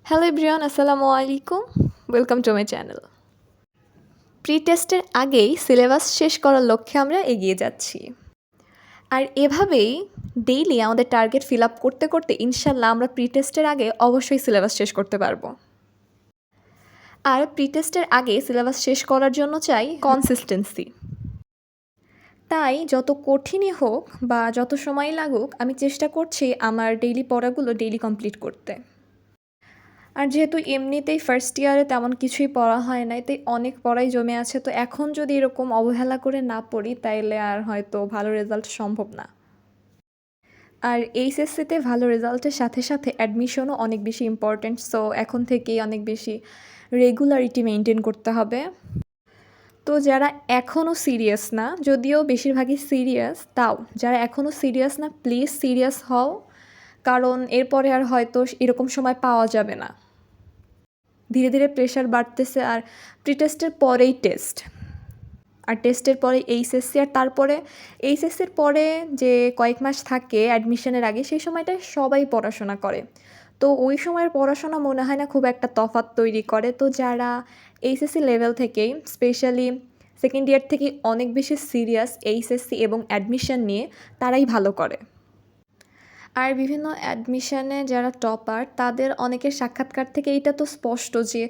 Hello everyone, আসসালামু আলাইকুম। Welcome to my channel. Pre টেস্টের আগেই সিলেবাস শেষ করার লক্ষ্যে আমরা এগিয়ে যাচ্ছি। আর এভাবেই ডেইলি আমাদের টার্গেট ফিল আপ করতে করতে ইনশাল্লাহ আমরা প্রি টেস্টের আগে অবশ্যই সিলেবাস শেষ করতে পারবো। আর প্রি টেস্টের আগে সিলেবাস শেষ করার জন্য চাই কনসিস্টেন্সি। তাই যত কঠিনই হোক বা যত সময় লাগুক, আমি চেষ্টা করছি আমার ডেইলি পড়াগুলো ডেইলি কমপ্লিট করতে। আর যেহেতু এমনিতেই ফার্স্ট ইয়ারে তেমন কিছুই পড়া হয় নাই, তাই অনেক পড়াই জমে আছে। তো এখন যদি এরকম অবহেলা করে না পড়ি তাইলে আর হয়তো ভালো রেজাল্ট সম্ভব না। আর এইচএসসিতে ভালো রেজাল্টের সাথে সাথে অ্যাডমিশনও অনেক বেশি ইম্পর্ট্যান্ট। সো এখন থেকেই অনেক বেশি রেগুলারিটি মেনটেন করতে হবে। তো যারা এখনও সিরিয়াস না, যদিও বেশিরভাগই সিরিয়াস, তাও যারা এখনও সিরিয়াস না প্লিজ সিরিয়াস হও, কারণ এরপরে আর হয়তো এরকম সময় পাওয়া যাবে না। ধীরে ধীরে প্রেশার বাড়তেছে। আর প্রি টেস্টের পরেই টেস্ট, আর টেস্টের পরে এইচএসসি, আর তারপরে এইচএসসির পরে যে কয়েক মাস থাকে অ্যাডমিশনের আগে, সেই সময়টায় সবাই পড়াশোনা করে। তো ওই সময়ের পড়াশোনা মনে হয় না খুব একটা তফাৎ তৈরি করে। তো যারা এইচএসসি লেভেল থেকেই, স্পেশালি সেকেন্ড ইয়ার থেকে অনেক বেশি সিরিয়াস এইচএসসি এবং অ্যাডমিশন নিয়ে, তারাই ভালো করে। আর বিভিন্ন অ্যাডমিশনে যারা টপার, তাদের অনেকের সাক্ষাৎকার থেকে এইটা তো স্পষ্ট যে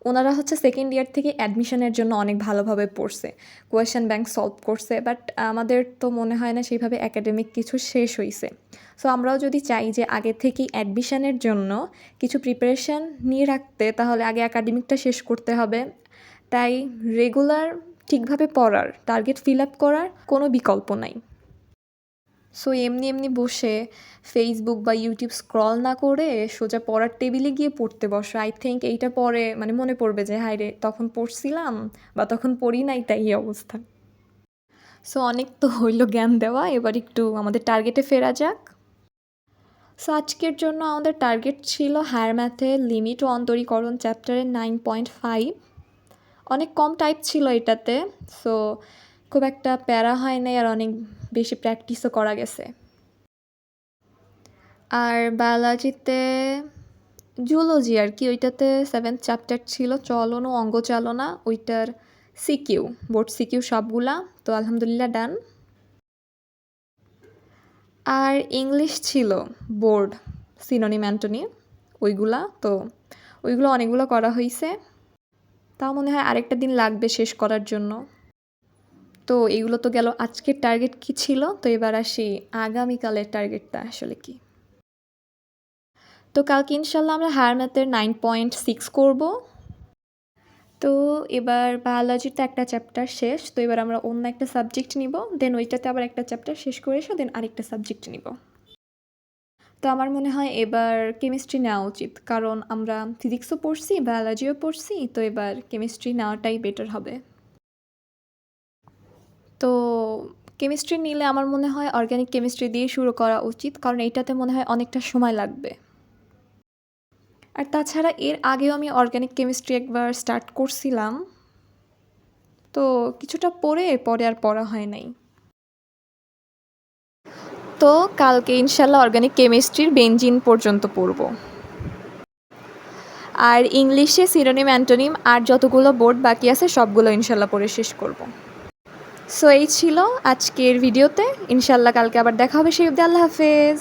ওনারা হচ্ছে সেকেন্ড ইয়ার থেকে অ্যাডমিশনের জন্য অনেক ভালোভাবে পড়ছে, কোয়েশ্চেন ব্যাংক সলভ করছে। বাট আমাদের তো মনে হয় না সেইভাবে একাডেমিক কিছু শেষ হয়েছে। সো আমরাও যদি চাই যে আগে থেকেই অ্যাডমিশনের জন্য কিছু প্রিপারেশান নিয়ে রাখতে, তাহলে আগে একাডেমিকটা শেষ করতে হবে। তাই রেগুলার ঠিকভাবে পড়ার, টার্গেট ফিল আপ করার কোনো বিকল্প নাই। সো এমনি এমনি বসে ফেসবুক বা ইউটিউব স্ক্রল না করে সোজা পড়ার টেবিলে গিয়ে পড়তে বসো। আই থিঙ্ক এইটা পরে মনে পড়বে যে হায় রে, তখন পড়ছিলাম বা তখন পড়ি নাই, তাই এই অবস্থা। সো অনেক তো হইল জ্ঞান দেওয়া, এবার একটু আমাদের টার্গেটে ফেরা যাক। সো আজকের জন্য আমাদের টার্গেট ছিল হায়ার ম্যাথে লিমিট ও অন্তরীকরণ চ্যাপ্টারের 9.5। অনেক কম টাইপ ছিল এটাতে, সো খুব একটা প্যারা হয় নাই, আর অনেক বেশি প্র্যাকটিসও করা গেছে। আর বায়োলজিতে জুলজি আর কি, ওইটাতে 7th চ্যাপ্টার ছিল চলন ও অঙ্গচালনা, ওইটার সিকিউ, বোর্ড সিকিউ সবগুলা, তো আলহামদুলিল্লাহ ডান। আর ইংলিশ ছিল বোর্ড সিনোনিম অ্যান্টোনিম, ওইগুলো অনেকগুলো করা হয়েছে। তাও মনে হয় আরেকটা দিন লাগবে শেষ করার জন্য। তো এইগুলো তো গেল আজকের টার্গেট কি ছিল। তো এবার আসি আগামীকালের টার্গেটটা আসলে কি। তো কালকে ইনশাল্লাহ আমরা হায়ার ম্যাথের 9.6 করব। তো এবার বায়োলজিতে একটা চ্যাপ্টার শেষ, তো এবার আমরা অন্য একটা সাবজেক্ট নিব, দেন ওইটাতে আবার একটা চ্যাপ্টার শেষ করে এসে দেন আরেকটা সাবজেক্ট নিব। তো আমার মনে হয় এবার কেমিস্ট্রি নেওয়া উচিত, কারণ আমরা ফিজিক্সও পড়ছি, বায়োলজিও পড়ছি, তো এবার কেমিস্ট্রি নেওয়াটাই বেটার হবে। তো কেমিস্ট্রি নিলে আমার মনে হয় অর্গানিক কেমিস্ট্রি দিয়ে শুরু করা উচিত, কারণ এইটাতে মনে হয় অনেকটা সময় লাগবে। আর তাছাড়া এর আগেও আমি অর্গানিক কেমিস্ট্রি একবার স্টার্ট করছিলাম, তো কিছুটা পরে আর পড়া হয় নাই। তো কালকে ইনশাল্লাহ অর্গানিক কেমিস্ট্রির বেনজিন পর্যন্ত পড়ব। আর ইংলিশে সিনোনিম অ্যান্টোনিম আর যতগুলো বোর্ড বাকি আছে সবগুলো ইনশাল্লাহ পড়ে শেষ করব। সো এই ছিল আজকের ভিডিওতে। ইনশাল্লাহ কালকে আবার দেখা হবে। সেই অবধি আল্লাহ হাফেজ।